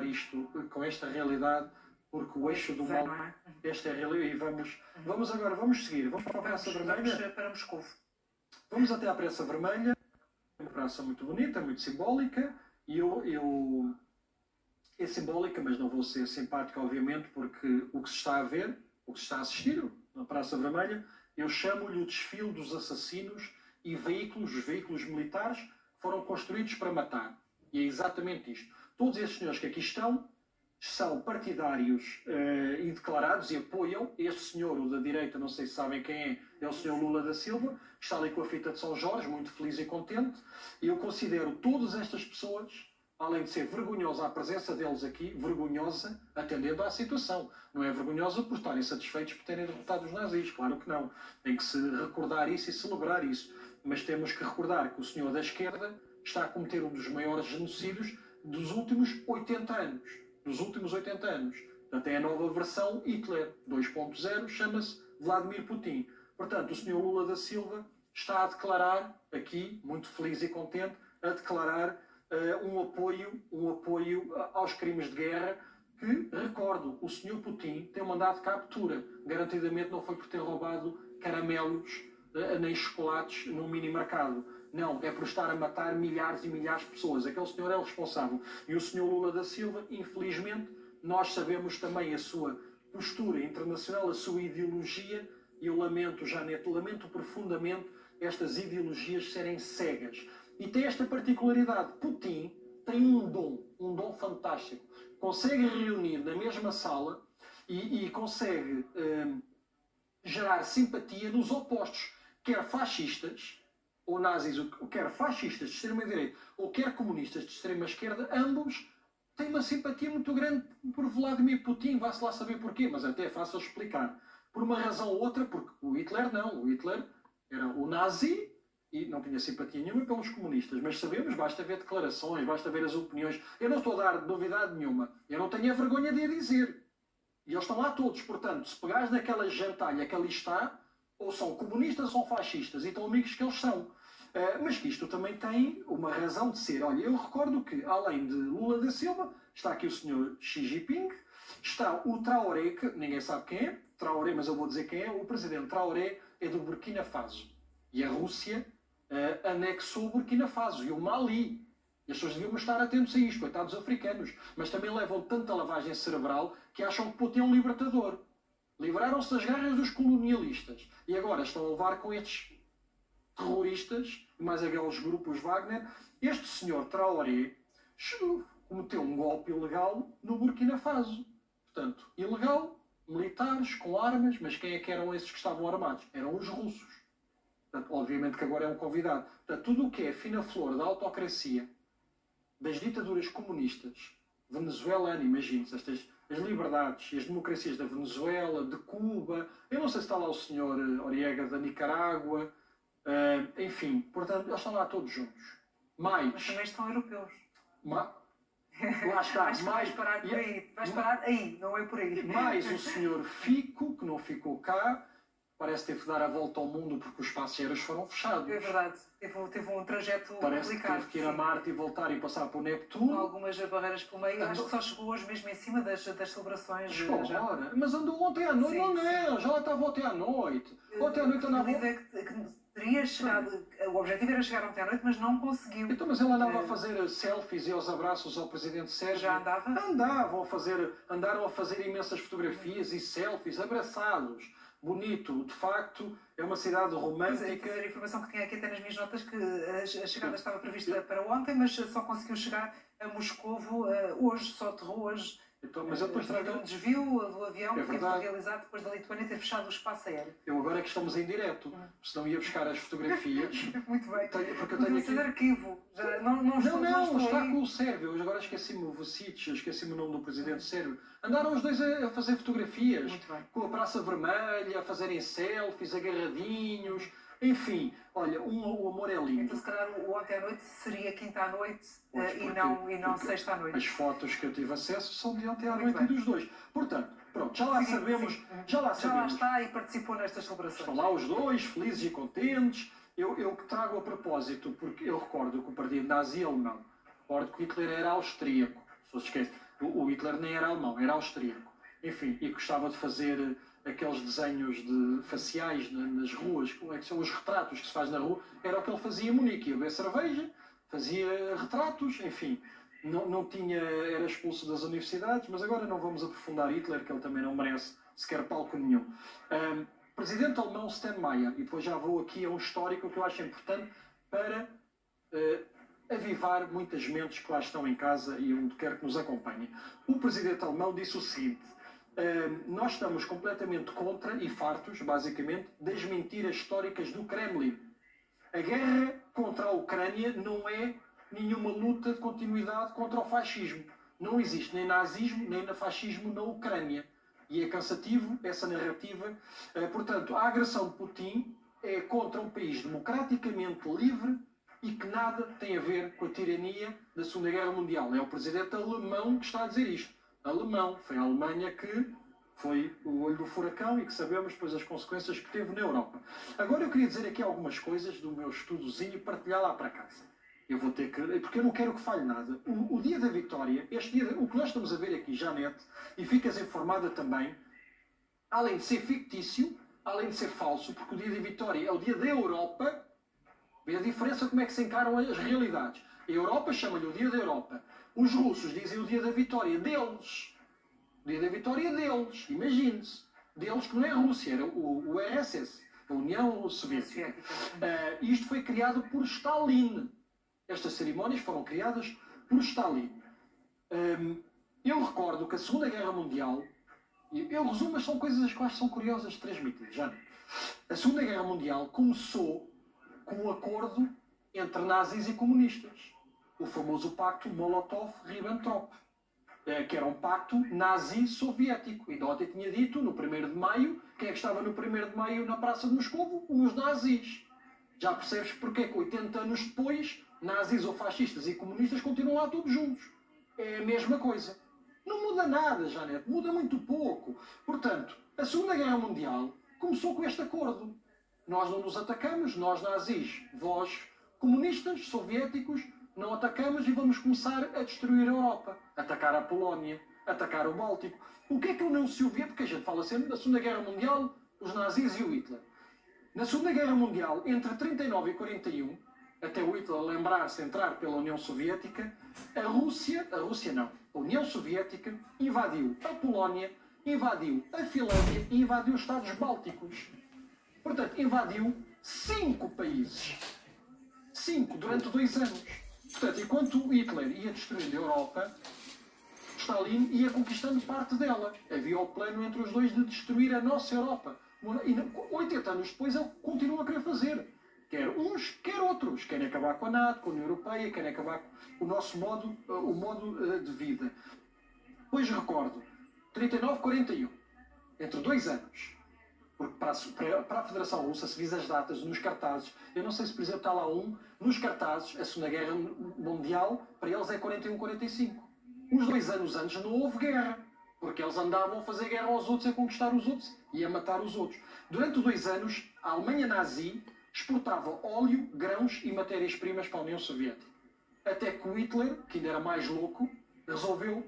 isto com esta realidade, porque o eixo do mal, esta é a realidade. E vamos seguir, vamos para a Praça Vermelha. Vamos para Moscovo. Vamos até à Praça Vermelha, uma praça muito bonita, muito simbólica, e é simbólica, mas não vou ser simpático, obviamente, porque o que se está a ver, o que se está a assistir na Praça Vermelha, eu chamo-lhe o desfile dos assassinos e os veículos militares que foram construídos para matar. E é exatamente isto. Todos esses senhores que aqui estão são partidários e declarados e apoiam este senhor, o da direita, não sei se sabem quem é o senhor Lula da Silva, que está ali com a fita de São Jorge, muito feliz e contente. E eu considero todas estas pessoas, além de ser vergonhosa a presença deles aqui, vergonhosa atendendo à situação. Não é vergonhosa por estarem satisfeitos por terem derrotado os nazis, claro que não. Tem que se recordar isso e celebrar isso. Mas temos que recordar que o senhor da esquerda está a cometer um dos maiores genocídios dos últimos 80 anos. Dos últimos 80 anos. Até a nova versão Hitler 2.0 chama-se Vladimir Putin. Portanto, o senhor Lula da Silva está a declarar aqui, muito feliz e contente, a declarar um apoio aos crimes de guerra que, recordo, o senhor Putin tem um mandado de captura. Garantidamente não foi por ter roubado caramelos nem chocolates num mini-mercado. Não, é por estar a matar milhares e milhares de pessoas. Aquele senhor é o responsável. E o senhor Lula da Silva, infelizmente, nós sabemos também a sua postura internacional, a sua ideologia, e eu lamento profundamente estas ideologias serem cegas. E tem esta particularidade. Putin tem um dom fantástico. Consegue reunir na mesma sala e consegue gerar simpatia nos opostos, quer fascistas, ou nazis, quer fascistas de extrema-direita, ou quer comunistas de extrema-esquerda, ambos têm uma simpatia muito grande por Vladimir Putin, vá-se lá saber porquê, mas até é fácil explicar. Por uma razão ou outra, porque o Hitler não. O Hitler era o nazi e não tinha simpatia nenhuma pelos comunistas, mas sabemos, basta ver declarações, basta ver as opiniões. Eu não estou a dar novidade nenhuma, eu não tenho a vergonha de a dizer. E eles estão lá todos, portanto, se pegares naquela gentalha que ali está, ou são comunistas ou são fascistas, e tão amigos que eles são. Mas que isto também tem uma razão de ser. Olha, eu recordo que, além de Lula da Silva, está aqui o senhor Xi Jinping, está o Traoré, que ninguém sabe quem é, Traoré, mas eu vou dizer quem é, o presidente Traoré é do Burkina Faso. E a Rússia anexou o Burkina Faso e o Mali. E as pessoas deviam estar atentos a isto, coitados africanos. Mas também levam tanta lavagem cerebral que acham que Putin é um libertador. Livraram-se das garras dos colonialistas. E agora estão a levar com estes terroristas, mais aqueles grupos Wagner. Este senhor Traoré cometeu um golpe ilegal no Burkina Faso. Portanto, ilegal, militares, com armas, mas quem é que eram esses que estavam armados? Eram os russos. Portanto, obviamente que agora é um convidado. Portanto, tudo o que é fina flor da autocracia, das ditaduras comunistas, venezuelana, imagine-se, as liberdades e as democracias da Venezuela, de Cuba, eu não sei se está lá o senhor Oriega da Nicarágua, enfim, portanto, eles estão lá todos juntos. Mas também estão europeus. Lá está. Vais parar por aí. Vais parar aí, não é por aí. Mais o senhor Fico, que não ficou cá, parece que teve que dar a volta ao mundo porque os passageiros foram fechados. É verdade, teve um trajeto parece complicado. Parece que teve que ir a Marte e voltar e passar para o Netuno. Algumas barreiras pelo meio. Acho que só chegou hoje mesmo em cima das celebrações. Chegou agora. Mas andou ontem à noite. Não, já lá estava ontem à noite. Ontem à noite andava... que teria chegado... O objetivo era chegar ontem à noite, mas não conseguiu. Então, mas ele andava a fazer selfies e aos abraços ao presidente Sérgio. Já andava? Andaram a fazer imensas fotografias e selfies, abraçados. Bonito, de facto, é uma cidade romântica. A informação que tinha aqui até nas minhas notas que a chegada estava prevista para ontem, mas só conseguiu chegar a Moscovo hoje, só aterrou hoje. Então, mas eu depois trago um desvio do avião que foi realizado depois da Lituânia ter fechado o espaço aéreo. Eu agora é que estamos em direto, senão ia buscar as fotografias. Muito bem. Porque eu tenho aqui... arquivo. Já, não, está com o Sérvio. Eu agora esqueci-me o Vucic, esqueci-me o nome do presidente sérvio. Andaram os dois a fazer fotografias. Muito bem. Com a Praça Vermelha, a fazerem selfies, agarradinhos. Enfim, olha, o amor é lindo. Então, se calhar, o ontem à noite seria quinta à noite e não sexta à noite. As fotos que eu tive acesso são de ontem à noite e dos dois. Portanto, pronto, já lá sabemos. Já lá está e participou nestas celebrações. Estão lá os dois, felizes e contentes. Eu trago a propósito, porque eu recordo que o partido nazi alemão, recordo que Hitler era austríaco. Se se esquece. O Hitler nem era alemão, era austríaco. Enfim, e gostava de fazer aqueles desenhos faciais nas ruas, como é que são os retratos que se faz na rua, era o que ele fazia em Munique. Ia beber cerveja, fazia retratos, enfim. Não tinha, era expulso das universidades, mas agora não vamos aprofundar Hitler, que ele também não merece sequer palco nenhum. Presidente alemão Steinmeier, e depois já vou aqui a um histórico que eu acho importante para avivar muitas mentes que lá estão em casa e onde quer que nos acompanhem. O presidente alemão disse o seguinte: nós estamos completamente contra e fartos, basicamente, das mentiras históricas do Kremlin. A guerra contra a Ucrânia não é nenhuma luta de continuidade contra o fascismo. Não existe nem nazismo nem fascismo na Ucrânia. E é cansativo essa narrativa. Portanto, a agressão de Putin é contra um país democraticamente livre e que nada tem a ver com a tirania da Segunda Guerra Mundial. É o presidente alemão que está a dizer isto. Alemão. Foi a Alemanha que foi o olho do furacão e que sabemos depois as consequências que teve na Europa. Agora eu queria dizer aqui algumas coisas do meu estudozinho e partilhar lá para casa. Eu vou ter que... Porque eu não quero que falhe nada. O dia da vitória, este dia, o que nós estamos a ver aqui, Janete, e ficas informada também, além de ser fictício, além de ser falso, porque o dia da vitória é o dia da Europa. Vê a diferença como é que se encaram as realidades. A Europa chama-lhe o dia da Europa. Os russos dizem o dia da vitória deles. O dia da vitória deles. Imagine-se. Deles que não é a Rússia, era o URSS, a União Soviética. Isto foi criado por Stalin. Estas cerimónias foram criadas por Stalin. Eu recordo que a Segunda Guerra Mundial, eu resumo, mas são coisas as quais são curiosas de transmitir, já. A Segunda Guerra Mundial começou com um acordo entre nazis e comunistas. O famoso pacto Molotov-Ribbentrop, que era um pacto nazi-soviético. E ontem tinha dito, no 1º de maio, quem é que estava no 1º de maio na Praça de Moscovo? Os nazis. Já percebes porque é que 80 anos depois, nazis ou fascistas e comunistas continuam lá todos juntos. É a mesma coisa. Não muda nada, Janete. Muda muito pouco. Portanto, a Segunda Guerra Mundial começou com este acordo. Nós não nos atacamos, nós nazis, vós comunistas, soviéticos, não atacamos e vamos começar a destruir a Europa. Atacar a Polónia, atacar o Báltico. O que é que a União Soviética, porque a gente fala sempre da Segunda Guerra Mundial, os nazis e o Hitler. Na Segunda Guerra Mundial, entre 39 e 41, até o Hitler lembrar-se de entrar pela União Soviética, a União Soviética invadiu a Polónia, invadiu a Finlândia e invadiu os Estados Bálticos. Portanto, invadiu 5 países. 5 durante 2 anos. Portanto, enquanto Hitler ia destruindo a Europa, Stalin ia conquistando parte dela. Havia o plano entre os dois de destruir a nossa Europa. E 80 anos depois ele continua a querer fazer. Quer uns, quer outros. Querem acabar com a NATO, com a União Europeia, querem acabar com o nosso modo de vida. Depois recordo, 39-41, entre 2 anos. Porque para a Federação Russa, se vis as datas nos cartazes, eu não sei se, por exemplo, está lá nos cartazes, a Segunda Guerra Mundial, para eles é 41-45. Uns 2 anos antes não houve guerra, porque eles andavam a fazer guerra aos outros, a conquistar os outros e a matar os outros. Durante 2 anos, a Alemanha nazi exportava óleo, grãos e matérias-primas para a União Soviética. Até que o Hitler, que ainda era mais louco, resolveu,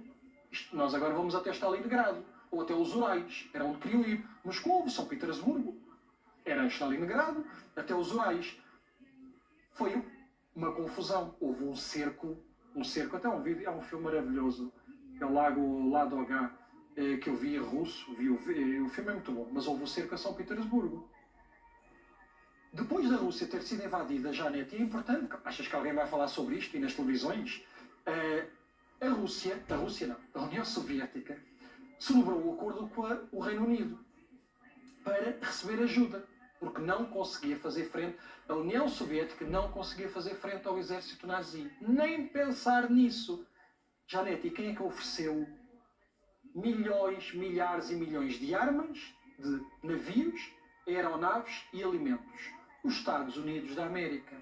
nós agora vamos até Stalingrado, ou até os Urais, era onde queriam ir. Moscou, São Petersburgo, era Stalingrado, até os Urais. Foi uma confusão. Houve um cerco, até um vídeo, é um filme maravilhoso, é o Lago Ladoga, que eu vi em russo, o filme é muito bom, mas houve um cerco a São Petersburgo. Depois da Rússia ter sido invadida, Janete, é importante, achas que alguém vai falar sobre isto e nas televisões? A União Soviética, celebrou o acordo com o Reino Unido para receber ajuda, porque não conseguia fazer frente, a União Soviética não conseguia fazer frente ao exército nazi. Nem pensar nisso. Janete, e quem é que ofereceu milhões, milhares e milhões de armas, de navios, aeronaves e alimentos? Os Estados Unidos da América,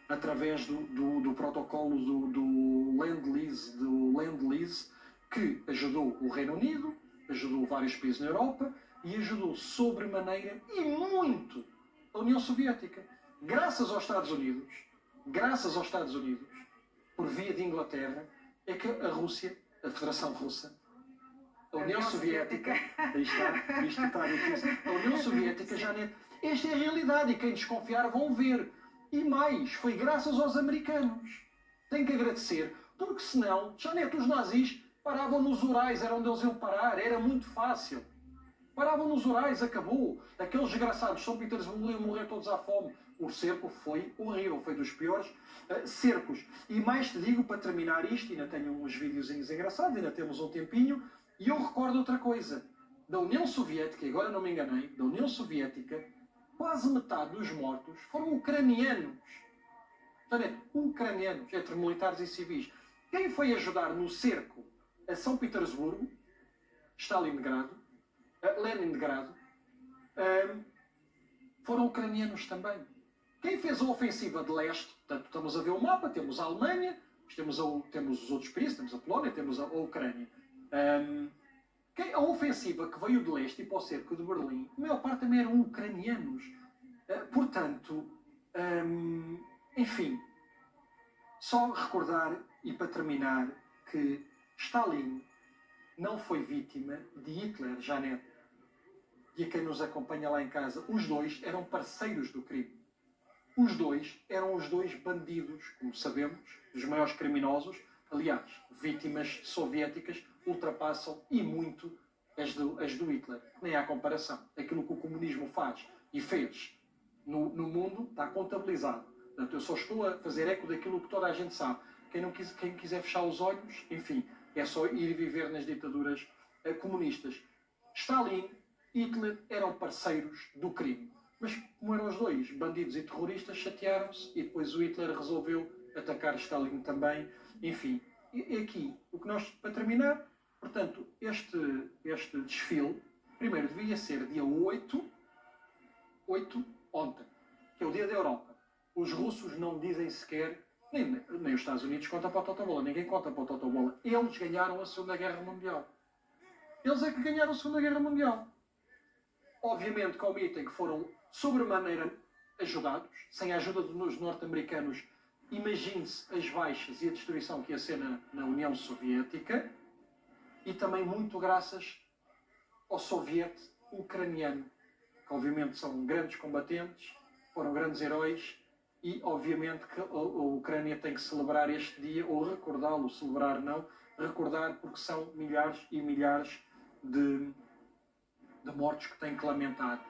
através do protocolo do Lend-Lease, que ajudou o Reino Unido, ajudou vários países na Europa e ajudou sobremaneira e muito a União Soviética. Graças aos Estados Unidos, por via de Inglaterra, é que a Rússia a Federação Russa, a União Soviética, aí está, isto está difícil, a União Soviética já nem... Esta é a realidade e quem desconfiar vão ver. E mais, foi graças aos americanos. Tem que agradecer, porque senão, já nem os nazis paravam nos Urais, era onde eles iam parar, era muito fácil. Paravam nos Urais, acabou. Aqueles desgraçados de São Petersburgo iam morrer todos à fome. O cerco foi horrível, foi dos piores cercos. E mais te digo, para terminar isto, ainda tenho uns videozinhos engraçados, ainda temos um tempinho, e eu recordo outra coisa. Da União Soviética, agora não me enganei, da União Soviética, quase metade dos mortos foram ucranianos. Ucranianos, entre militares e civis. Quem foi ajudar no cerco a São Petersburgo, Stalingrado, Leningrado, foram ucranianos também. Quem fez a ofensiva de leste, portanto, estamos a ver o mapa, temos a Alemanha, temos os outros países, temos a Polónia, temos a Ucrânia. A ofensiva que veio de leste e para o cerco de Berlim, a maior parte também eram ucranianos. Portanto, enfim, só recordar, e para terminar, que Stalin não foi vítima de Hitler, Janete. E a quem nos acompanha lá em casa, os dois eram parceiros do crime. Os dois eram os dois bandidos, como sabemos, os maiores criminosos. Aliás, vítimas soviéticas ultrapassam e muito as do Hitler. Nem há comparação. Aquilo que o comunismo faz e fez no mundo está contabilizado. Portanto, eu só estou a fazer eco daquilo que toda a gente sabe. Quem quiser fechar os olhos, enfim, é só ir viver nas ditaduras comunistas. Stalin e Hitler eram parceiros do crime. Mas como eram os dois, bandidos e terroristas, chatearam-se e depois o Hitler resolveu atacar Stalin também. Enfim, e aqui, o que nós, para terminar, portanto, este desfile, primeiro devia ser dia 8 ontem, que é o dia da Europa. Os russos não dizem sequer, nem os Estados Unidos contam para o Totobola, ninguém conta para o Totobola. Eles ganharam a Segunda Guerra Mundial. Eles é que ganharam a Segunda Guerra Mundial. Obviamente que omitem que foram sobremaneira ajudados, sem a ajuda dos norte-americanos, imagine-se as baixas e a destruição que ia ser na União Soviética, e também muito graças ao soviete ucraniano, que obviamente são grandes combatentes, foram grandes heróis, e obviamente que a Ucrânia tem que celebrar este dia, ou recordá-lo, celebrar não, recordar porque são milhares e milhares de mortos que têm que lamentar.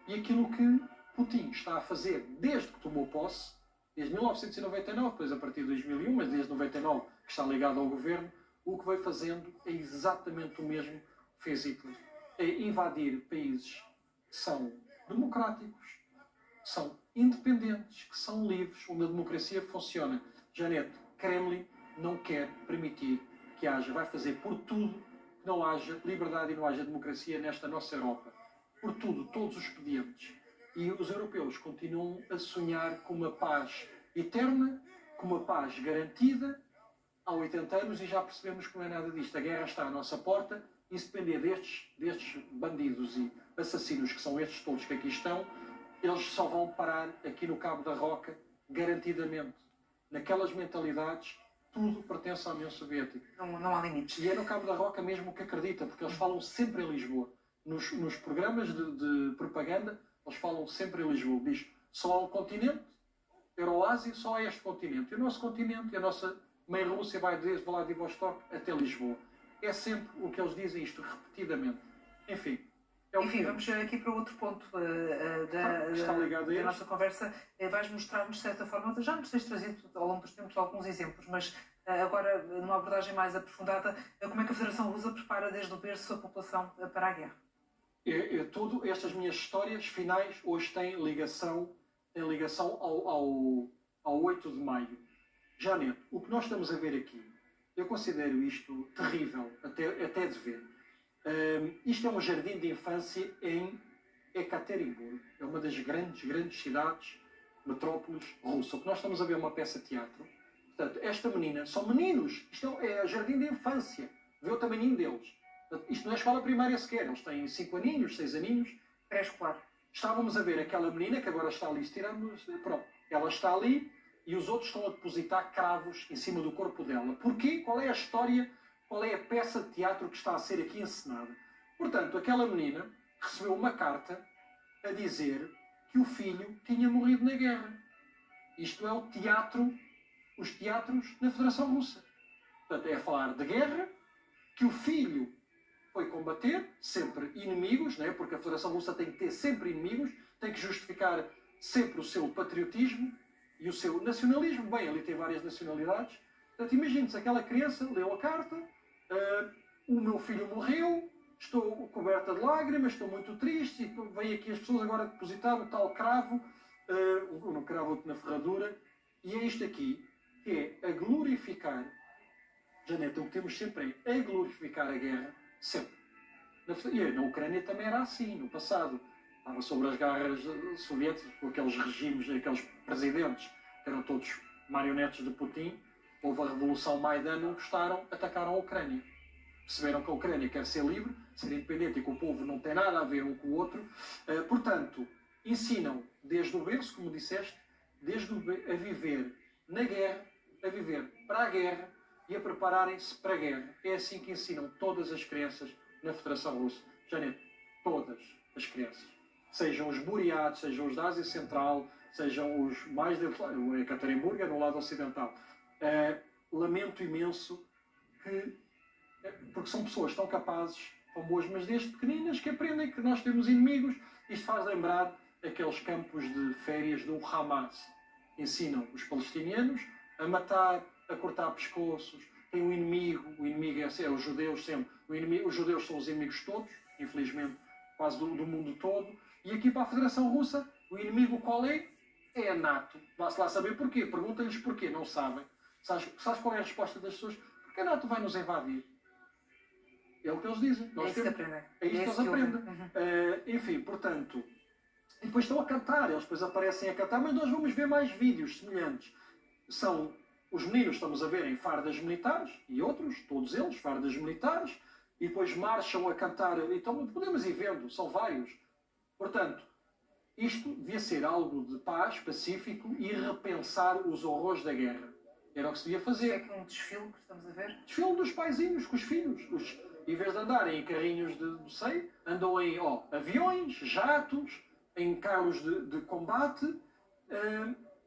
E aquilo que Putin está a fazer desde que tomou posse, desde 1999, depois a partir de 2001, mas desde 99 que está ligado ao governo, o que vai fazendo é exatamente o mesmo que fez Hitler. É invadir países que são democráticos, que são independentes, que são livres, onde a democracia funciona. Janete, Kremlin não quer permitir que haja, vai fazer por tudo que não haja liberdade e não haja democracia nesta nossa Europa. Por tudo, todos os expedientes. E os europeus continuam a sonhar com uma paz eterna, com uma paz garantida há 80 anos, e já percebemos que não é nada disto. A guerra está à nossa porta, e se depender destes bandidos e assassinos, que são estes todos que aqui estão, eles só vão parar aqui no Cabo da Roca, garantidamente. Naquelas mentalidades, tudo pertence à União Soviética. Não há limites. E é no Cabo da Roca mesmo que acredita, porque eles falam sempre em Lisboa. Nos programas de propaganda, eles falam sempre em Lisboa. Diz, só há um continente, Euroásia, só há este continente. E o nosso continente, a nossa mãe Rússia vai desde Vladivostok até Lisboa. É sempre o que eles dizem, isto repetidamente. Enfim. Enfim, vamos aqui para outro ponto da nossa conversa. Vais mostrar-nos, de certa forma, já nos tens trazido ao longo dos tempos alguns exemplos, mas agora, numa abordagem mais aprofundada, como é que a Federação Russa prepara desde o berço a população para a guerra? Estas minhas histórias finais hoje têm ligação ao 8 de maio. Janete, o que nós estamos a ver aqui, eu considero isto terrível, até de ver. Isto é um jardim de infância em Ekaterimburgo. É uma das grandes cidades, metrópoles russa. O que nós estamos a ver é uma peça de teatro. Portanto, esta menina, são meninos. Isto é jardim de infância. Vê o tamanhinho deles. Portanto, isto não é escola primária sequer. Eles têm 5 aninhos, 6 aninhos. Pré-escolar. Estávamos a ver aquela menina que agora está ali estirando. Pronto. Ela está ali e os outros estão a depositar cravos em cima do corpo dela. Porquê? Qual é a história qual é a peça de teatro que está a ser aqui encenada. Portanto, aquela menina recebeu uma carta a dizer que o filho tinha morrido na guerra. Isto é o teatro, os teatros na Federação Russa. Portanto, é a falar de guerra, que o filho foi combater, sempre inimigos, né? Porque a Federação Russa tem que ter sempre inimigos, tem que justificar sempre o seu patriotismo e o seu nacionalismo. Bem, ali tem várias nacionalidades. Portanto, imagine-se, aquela criança leu a carta, o meu filho morreu, estou coberta de lágrimas, estou muito triste, e vêm aqui as pessoas agora depositar o tal cravo, no cravo na ferradura, e é isto aqui, que é a glorificar, Janeta, o que temos sempre é a glorificar a guerra, sempre. E na Ucrânia também era assim, no passado. Estava sobre as garras soviéticas, com aqueles regimes, aqueles presidentes, que eram todos marionetes de Putin. Houve a Revolução Maidan, não gostaram, atacaram a Ucrânia. Perceberam que a Ucrânia quer ser livre, ser independente e que o povo não tem nada a ver um com o outro. Portanto, ensinam desde o berço, como disseste, a viver na guerra, a viver para a guerra e a prepararem-se para a guerra. É assim que ensinam todas as crianças na Federação Russa. Janete, todas as crianças. Sejam os buriatos, sejam os da Ásia Central, sejam os mais de Ekaterimburgo, no lado ocidental. Lamento imenso que, porque são pessoas tão capazes, tão boas, mas desde pequeninas que aprendem que nós temos inimigos. Isto faz lembrar aqueles campos de férias do Hamas. Ensinam os palestinianos a matar, a cortar pescoços. Tem um inimigo, o inimigo é os judeus sempre. Os judeus são os inimigos todos, infelizmente, quase do mundo todo. E aqui para a Federação Russa, o inimigo qual é? É a NATO. Vá-se lá saber porquê. Pergunta-lhes porquê, não sabem. Sabes qual é a resposta das pessoas? Porque a NATO vai nos invadir. É o que eles dizem. É isso que aprendem. É isso que eles aprendem. Enfim, portanto... E depois estão a cantar. Eles depois aparecem a cantar, mas nós vamos ver mais vídeos semelhantes. São os meninos, estamos a ver, em fardas militares, e outros, todos eles, fardas militares, e depois marcham a cantar. Então podemos ir vendo, são vários. Portanto, isto devia ser algo de paz, pacífico, e repensar os horrores da guerra. Era o que se devia fazer. É que um desfile que estamos a ver? Desfile dos paizinhos com os filhos. Em vez de andarem em carrinhos de sei, andam em aviões, jatos, em carros de combate,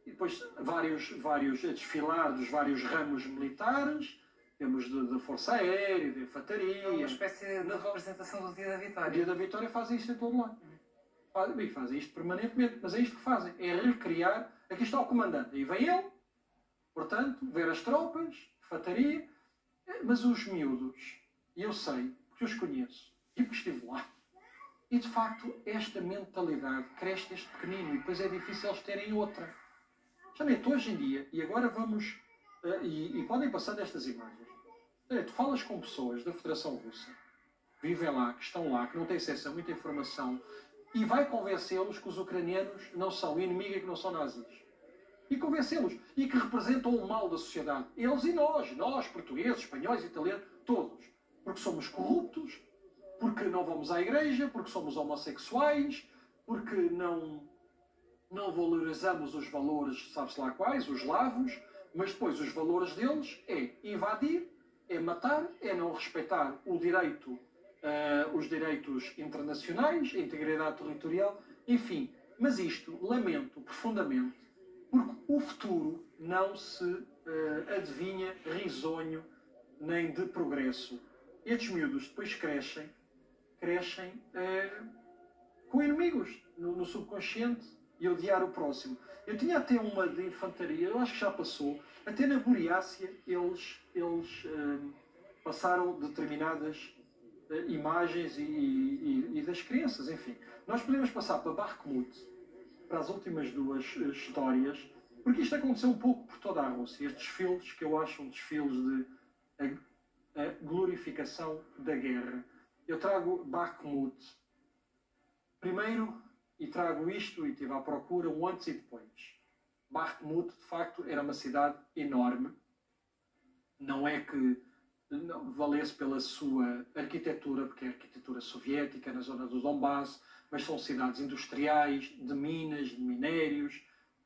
e depois vários a desfilar dos vários ramos militares. Temos de Força Aérea, de Infantaria. Uma espécie de representação do Dia da Vitória. O Dia da Vitória fazem isto em todo lado. E fazem isto permanentemente, mas é isto que fazem. É recriar. Aqui está o comandante. E vem ele, portanto, ver as tropas, infantaria, mas os miúdos, e eu sei, porque eu os conheço, e porque estive lá. E de facto, esta mentalidade cresce desde pequenino e depois é difícil eles terem outra. Justamente hoje em dia, e agora vamos, e podem passar destas imagens. Tu falas com pessoas da Federação Russa, que vivem lá, que estão lá, que não têm acesso a muita informação, e vai convencê-los que os ucranianos não são inimigos e que não são nazis. E convencê-los. E que representam o mal da sociedade. Eles e nós, portugueses, espanhóis, italianos, todos. Porque somos corruptos, porque não vamos à igreja, porque somos homossexuais, porque não valorizamos os valores, sabe-se lá quais, os lavos, mas depois os valores deles é invadir, é matar, é não respeitar o direito, os direitos internacionais, a integridade territorial, enfim. Mas isto, lamento profundamente, porque o futuro não se adivinha risonho nem de progresso. Estes miúdos depois crescem com inimigos no subconsciente e odiar o próximo. Eu tinha até uma de infantaria, eu acho que já passou, até na Buriácia eles passaram determinadas imagens e das crianças, enfim. Nós podemos passar para Bakhmut, para as últimas duas histórias, porque isto aconteceu um pouco por toda a Rússia. Estes desfiles que eu acho desfiles de a glorificação da guerra. Eu trago Bakhmut primeiro e trago isto e estive à procura um antes e depois. Bakhmut, de facto, era uma cidade enorme. Não é que não valesse pela sua arquitetura, porque é arquitetura soviética na zona do Donbass, mas são cidades industriais, de minas, de minérios,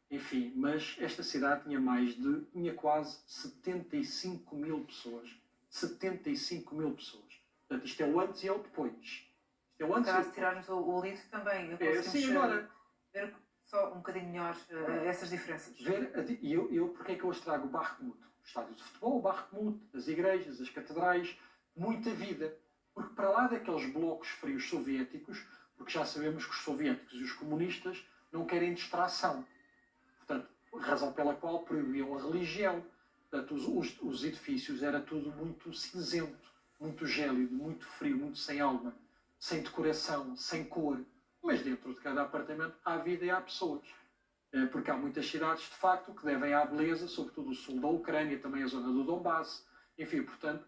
enfim. Mas esta cidade tinha quase 75 mil pessoas. 75 mil pessoas. Portanto, isto é o antes e é o depois. Isto é o antes. Se tirarmos o livro também, sim, agora, ver só um bocadinho melhor essas diferenças. Porque é que eu hoje trago o Bakhmut? O estádio de futebol, o Bakhmut, as igrejas, as catedrais, muita vida. Porque para lá daqueles blocos frios soviéticos, porque já sabemos que os soviéticos e os comunistas não querem distração. Portanto, razão pela qual proibiam a religião. Portanto, os edifícios era tudo muito cinzento, muito gélido, muito frio, muito sem alma, sem decoração, sem cor. Mas dentro de cada apartamento há vida e há pessoas. Porque há muitas cidades, de facto, que devem à beleza, sobretudo o sul da Ucrânia, também a zona do Donbass. Enfim, portanto,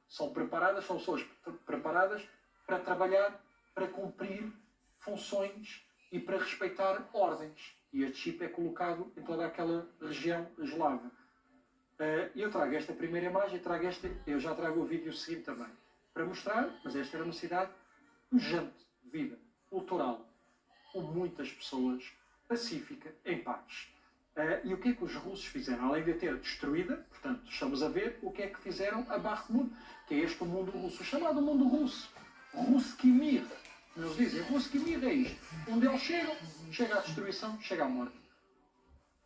são pessoas preparadas para trabalhar, para cumprir funções e para respeitar ordens. E este chip é colocado em toda aquela região eslava. Eu trago esta primeira imagem, eu já trago o vídeo seguinte também, para mostrar, mas esta era uma cidade pujante de vida, cultural, com muitas pessoas, pacífica, em paz. E o que é que os russos fizeram? Além de a ter destruída, portanto, estamos a ver o que é que fizeram a Bakhmut, que é este mundo russo, o chamado mundo russo. Ruski Mir. Eles dizem, Ruski Mir é isto. Onde eles chega à destruição, chega à morte.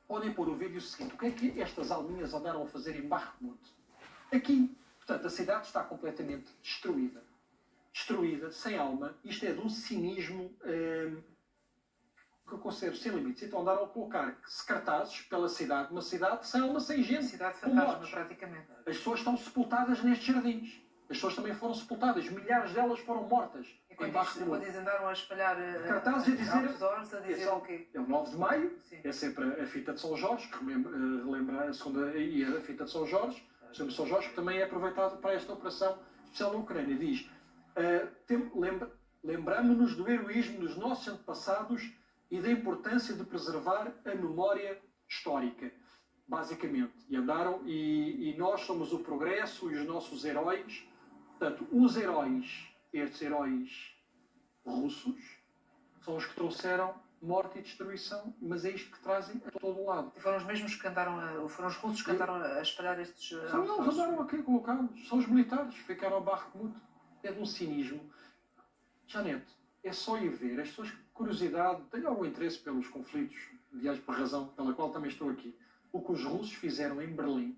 Podem pôr o vídeo seguinte. O que é que estas alminhas andaram a fazer em Bakhmut? Aqui, portanto, a cidade está completamente destruída. Destruída, sem alma. Isto é de um cinismo que eu considero sem limites. Então andaram a colocar cartazes pela cidade, uma cidade sem alma, sem gente. Cidade fantasma, praticamente. As pessoas estão sepultadas nestes jardins. As pessoas também foram sepultadas. Milhares delas foram mortas. Quando eles andaram a espalhar cartazes a dizer o quê? É o 9 de maio. Sim. É sempre a fita de São Jorge, que relembra a segunda e a fita de São Jorge. Sobre São Jorge, que também é aproveitado para esta operação especial na Ucrânia. Diz, lembramos-nos do heroísmo dos nossos antepassados e da importância de preservar a memória histórica, basicamente. E andaram, e nós somos o progresso e os nossos heróis. Portanto, os heróis, estes heróis russos, são os que trouxeram morte e destruição, mas é isto que trazem a todo lado. E foram os mesmos que andaram, foram os russos que andaram a espalhar estes... São eles, andaram aqui colocados, são os militares, ficaram a Bakhmut. É de um cinismo. Janete, é só ir ver, as pessoas, curiosidade, têm algum interesse pelos conflitos, aliás, por razão pela qual também estou aqui. O que os russos fizeram em Berlim,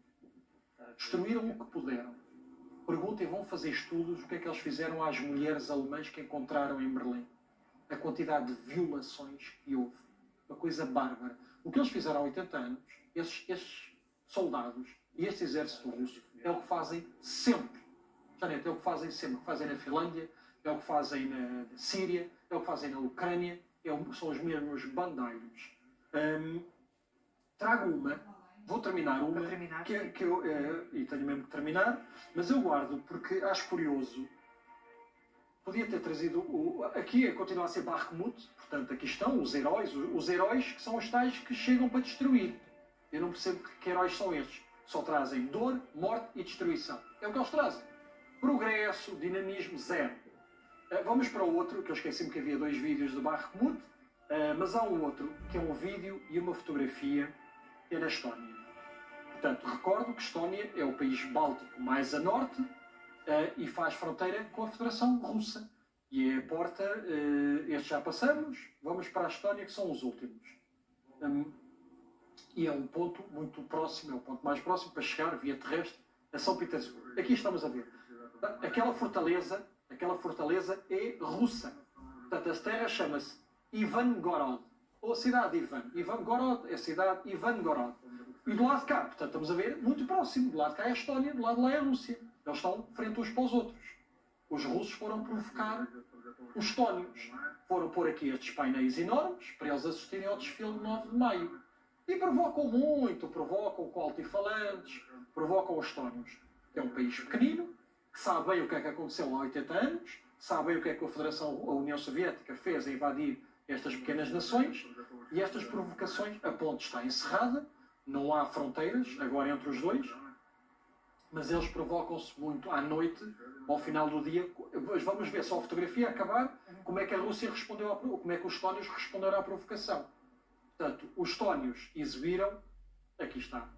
destruíram o que puderam. Perguntem, vão fazer estudos, o que é que eles fizeram às mulheres alemãs que encontraram em Berlim. A quantidade de violações que houve. Uma coisa bárbara. O que eles fizeram há 80 anos, estes soldados e este exército russo, é o que fazem sempre. Janete, é o que fazem sempre. O que fazem na Finlândia, é o que fazem na Síria, é o que fazem na Ucrânia, são os mesmos bandalhos. Trago vou terminar uma, que eu, e tenho mesmo que terminar, mas eu guardo porque acho curioso. Podia ter trazido, aqui continua a ser Bakhmut, portanto aqui estão os heróis que são os tais que chegam para destruir. Eu não percebo que heróis são estes. Só trazem dor, morte e destruição. É o que eles trazem. Progresso, dinamismo, zero. Vamos para o outro, que eu esqueci-me que havia 2 vídeos de Bakhmut, mas há um outro, que é um vídeo e uma fotografia, que é na Estónia. Portanto, recordo que Estónia é o país báltico mais a norte e faz fronteira com a Federação Russa. E é a porta, este já passamos, vamos para a Estónia, que são os últimos. E é um ponto muito próximo, é o ponto mais próximo para chegar via terrestre a São Petersburgo. Aqui estamos a ver. Aquela fortaleza é russa. Portanto, a terra chama-se Ivangorod, ou a cidade de Ivan. Ivangorod é a cidade Ivangorod. E do lado de cá, portanto, estamos a ver muito próximo. Do lado de cá é a Estónia, do lado de lá é a Rússia. Eles estão frente uns para os outros. Os russos foram provocar os estónios. Foram pôr aqui estes painéis enormes para eles assistirem ao desfile de 9 de maio. E provocam muito, provocam com altifalantes, provocam os estónios. É um país pequenino, que sabe bem o que é que aconteceu há 80 anos, sabe bem o que é que a União Soviética fez a invadir estas pequenas nações, e estas provocações, a ponte está encerrada, não há fronteiras, agora entre os dois, mas eles provocam-se muito à noite, ao final do dia. Vamos ver só a fotografia acabar, como é que a Rússia respondeu, como é que os estónios responderam à provocação. Portanto, os estónios exibiram, aqui está,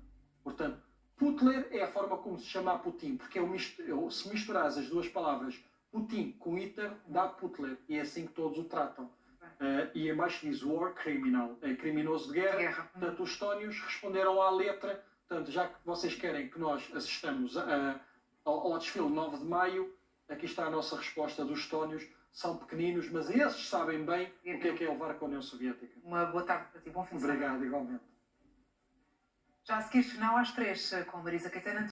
portanto, Putler é a forma como se chama a Putin, porque se misturares as duas palavras Putin com Hitler, dá Putler, e é assim que todos o tratam. E abaixo diz War Criminal, é criminoso de guerra. Portanto, os estónios responderam à letra. Portanto, já que vocês querem que nós assistamos ao desfile 9 de maio, aqui está a nossa resposta dos estónios. São pequeninos, mas esses sabem bem o que é levar com a União Soviética. Uma boa tarde para ti, bom fim de semana. Obrigado, igualmente. Já a seguir, final às 3, com Marisa Caetano.